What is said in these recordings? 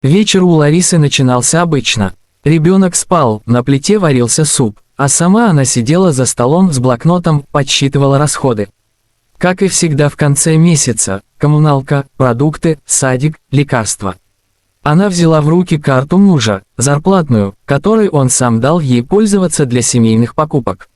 Вечер у Ларисы начинался обычно. Ребенок спал, на плите варился суп, а сама она сидела за столом с блокнотом, подсчитывала расходы. Как и всегда в конце месяца, коммуналка, продукты, садик, лекарства. Она взяла в руки карту мужа, зарплатную, которой он сам дал ей пользоваться для семейных покупок.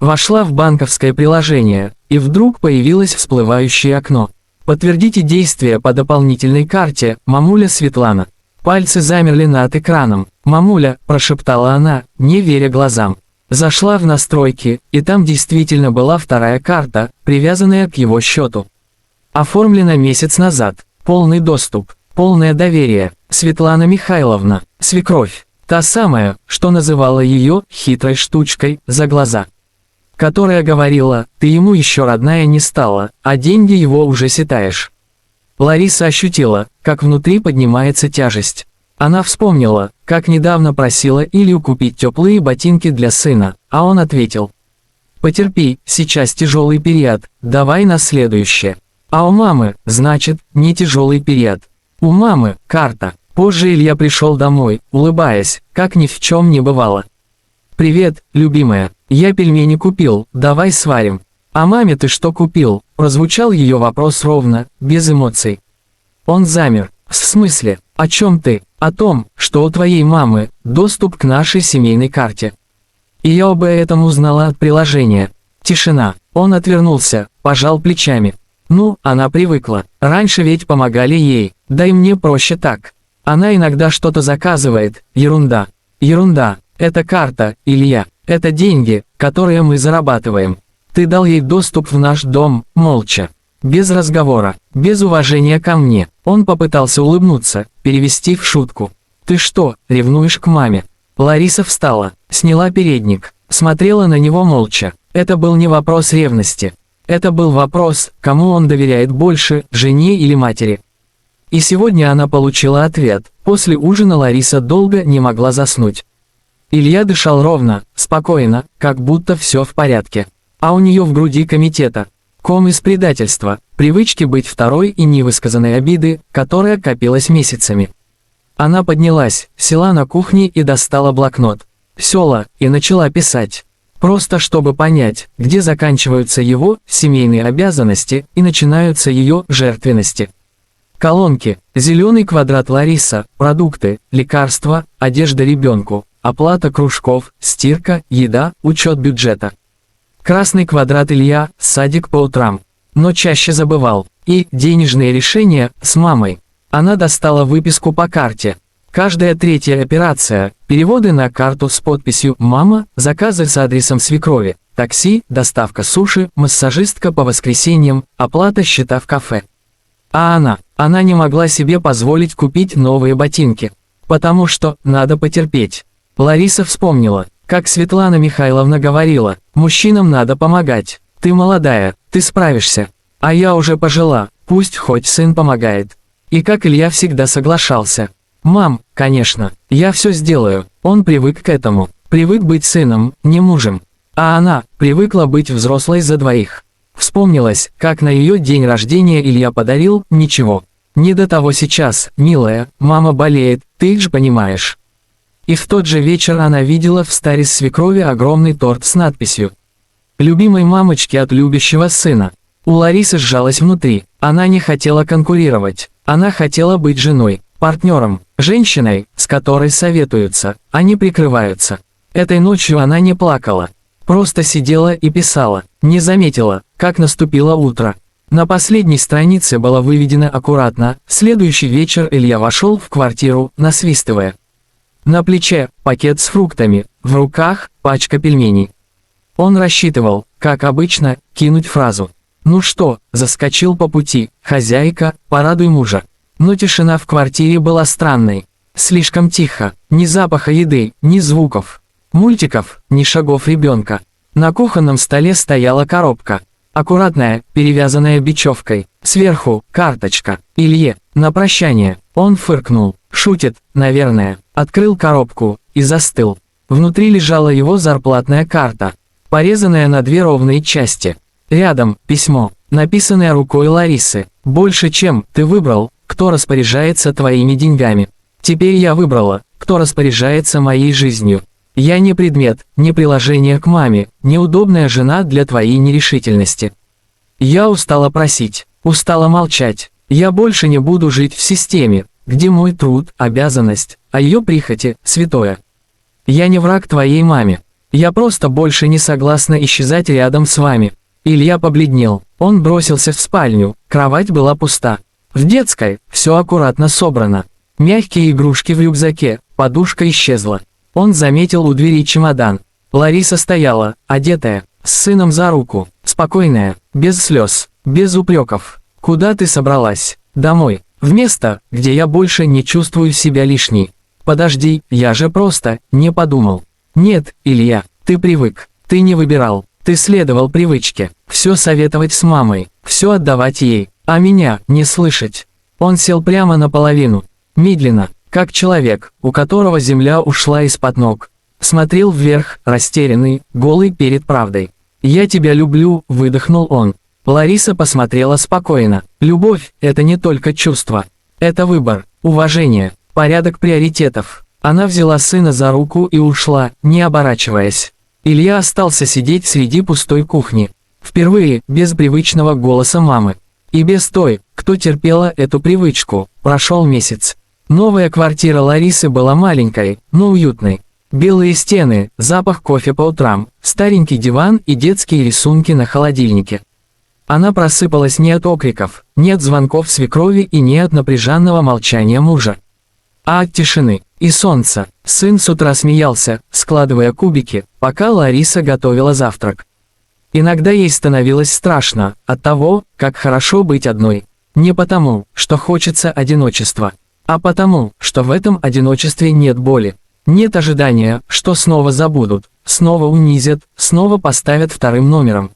Вошла в банковское приложение, и вдруг появилось всплывающее окно. «Подтвердите действия по дополнительной карте, мамуля Светлана». Пальцы замерли над экраном. «Мамуля», – прошептала она, не веря глазам. Зашла в настройки, и там действительно была вторая карта, привязанная к его счету. Оформлена месяц назад. Полный доступ. Полное доверие. Светлана Михайловна, свекровь. Та самая, что называла ее хитрой штучкой за глаза. Которая говорила: «Ты ему еще родная не стала, а деньги его уже сетаешь». Лариса ощутила, как внутри поднимается тяжесть. Она вспомнила, как недавно просила Илью купить теплые ботинки для сына, а он ответил: «Потерпи, сейчас тяжелый период, давай на следующее». А у мамы, значит, не тяжелый период. У мамы – карта. Позже Илья пришел домой, улыбаясь, как ни в чем не бывало. «Привет, любимая, я пельмени купил, давай сварим». «А маме ты что купил?» – прозвучал ее вопрос ровно, без эмоций. Он замер. «В смысле? О чем ты?» «О том, что у твоей мамы доступ к нашей семейной карте». И я об этом узнала от приложения. Тишина. Он отвернулся, пожал плечами. Ну, она привыкла. Раньше ведь помогали ей, да и мне проще так. Она иногда что-то заказывает, ерунда. Ерунда. Это карта, Илья. Это деньги, которые мы зарабатываем. Ты дал ей доступ в наш дом, молча. Без разговора, без уважения ко мне. Он попытался улыбнуться, перевести в шутку. «Ты что, ревнуешь к маме?» Лариса встала, сняла передник, смотрела на него молча. Это был не вопрос ревности. Это был вопрос, кому он доверяет больше, жене или матери. И сегодня она получила ответ. После ужина Лариса долго не могла заснуть. Илья дышал ровно, спокойно, как будто все в порядке. А у нее в груди комитета. Ком из предательства, привычки быть второй и невысказанной обиды, которая копилась месяцами. Она поднялась, села на кухне и достала блокнот. Села и начала писать. Просто чтобы понять, где заканчиваются его семейные обязанности и начинаются ее жертвенности. Колонки. Зеленый квадрат Лариса, продукты, лекарства, одежда ребенку, оплата кружков, стирка, еда, учет бюджета. Красный квадрат Илья, садик по утрам. Но чаще забывал. И денежные решения с мамой. Она достала выписку по карте. Каждая третья операция, переводы на карту с подписью «Мама», заказы с адресом свекрови, такси, доставка суши, массажистка по воскресеньям, оплата счета в кафе. А она не могла себе позволить купить новые ботинки. Потому что надо потерпеть. Лариса вспомнила, как Светлана Михайловна говорила: «Мужчинам надо помогать. Ты молодая, ты справишься. А я уже пожила, пусть хоть сын помогает». И как Илья всегда соглашался. «Мам, конечно, я все сделаю». Он привык к этому, привык быть сыном, не мужем. А она привыкла быть взрослой за двоих. Вспомнилось, как на ее день рождения Илья подарил «Ничего. Не до того сейчас, милая, мама болеет, ты же понимаешь». И в тот же вечер она видела в старис свекрови огромный торт с надписью «Любимой мамочке от любящего сына». У Ларисы сжалось внутри, она не хотела конкурировать, она хотела быть женой, партнером, женщиной, с которой советуются, а не прикрываются. Этой ночью она не плакала, просто сидела и писала, не заметила, как наступило утро. На последней странице было выведено аккуратно: следующий вечер Илья вошел в квартиру, насвистывая. На плече пакет с фруктами, в руках пачка пельменей. Он рассчитывал, как обычно, кинуть фразу: «Ну что, заскочил по пути, хозяйка, порадуй мужа». Но тишина в квартире была странной. Слишком тихо, ни запаха еды, ни звуков. Мультиков, ни шагов ребенка. На кухонном столе стояла коробка. Аккуратная, перевязанная бечевкой. Сверху – карточка. Илье, на прощание. Он фыркнул. Шутит, наверное. Открыл коробку и застыл. Внутри лежала его зарплатная карта, порезанная на две ровные части. Рядом – письмо, написанное рукой Ларисы. «Больше чем ты выбрал, кто распоряжается твоими деньгами». Теперь я выбрала, кто распоряжается моей жизнью. Я не предмет, не приложение к маме, неудобная жена для твоей нерешительности. Я устала просить, устала молчать. Я больше не буду жить в системе, где мой труд – обязанность, а ее прихоти – святое. Я не враг твоей маме. Я просто больше не согласна исчезать рядом с вами. Илья побледнел. Он бросился в спальню, кровать была пуста. В детской все аккуратно собрано. Мягкие игрушки в рюкзаке, подушка исчезла. Он заметил у двери чемодан. Лариса стояла, одетая, с сыном за руку, спокойная, без слез, без упреков. «Куда ты собралась?» «Домой. В место, где я больше не чувствую себя лишней». «Подожди, я же просто не подумал». «Нет, Илья, ты привык, ты не выбирал, ты следовал привычке, все советовать с мамой, все отдавать ей, а меня не слышать». Он сел прямо наполовину, медленно, как человек, у которого земля ушла из-под ног. Смотрел вверх, растерянный, голый перед правдой. «Я тебя люблю», — выдохнул он. Лариса посмотрела спокойно. Любовь – это не только чувство. Это выбор, уважение, порядок приоритетов. Она взяла сына за руку и ушла, не оборачиваясь. Илья остался сидеть среди пустой кухни. Впервые, без привычного голоса мамы. И без той, кто терпела эту привычку. Прошел месяц. Новая квартира Ларисы была маленькой, но уютной. Белые стены, запах кофе по утрам, старенький диван и детские рисунки на холодильнике. Она просыпалась не от окриков, не от звонков свекрови и не от напряженного молчания мужа, а от тишины и солнца. Сын с утра смеялся, складывая кубики, пока Лариса готовила завтрак. Иногда ей становилось страшно от того, как хорошо быть одной. Не потому, что хочется одиночества, а потому, что в этом одиночестве нет боли. Нет ожидания, что снова забудут, снова унизят, снова поставят вторым номером.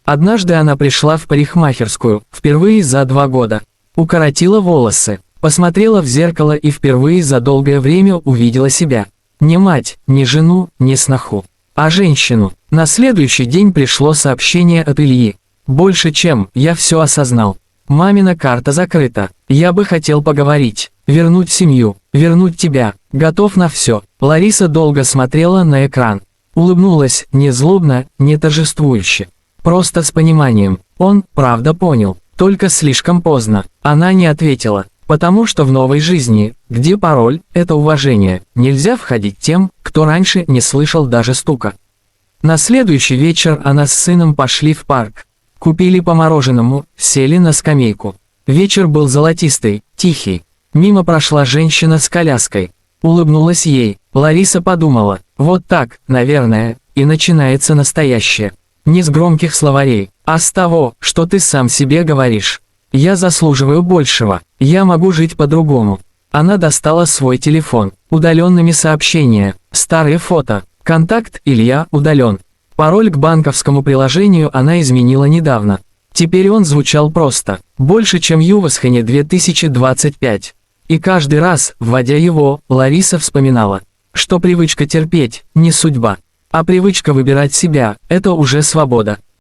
Однажды она пришла в парикмахерскую, впервые за 2 года. Укоротила волосы, посмотрела в зеркало и впервые за долгое время увидела себя. Не мать, не жену, не сноху, а женщину. На следующий день пришло сообщение от Ильи. «Больше чем, я все осознал. Мамина карта закрыта. Я бы хотел поговорить, вернуть семью, вернуть тебя. Готов на все». Лариса долго смотрела на экран. Улыбнулась, не злобно, не торжествующе. Просто с пониманием. Он, правда, понял. Только слишком поздно. Она не ответила. Потому что в новой жизни, где пароль – это уважение, нельзя входить тем, кто раньше не слышал даже стука. На следующий вечер она с сыном пошли в парк. Купили по мороженому, сели на скамейку. Вечер был золотистый, тихий. Мимо прошла женщина с коляской. Улыбнулась ей. Лариса подумала, вот так, наверное, и начинается настоящее. Не с громких словарей, а с того, что ты сам себе говоришь. Я заслуживаю большего, я могу жить по-другому. Она достала свой телефон, удаленными сообщения, старые фото, контакт Илья удален. Пароль к банковскому приложению она изменила недавно. Теперь он звучал просто, больше чем Ювасхене 2025. И каждый раз, вводя его, Лариса вспоминала, что привычка терпеть – не судьба. А привычка выбирать себя – это уже свобода.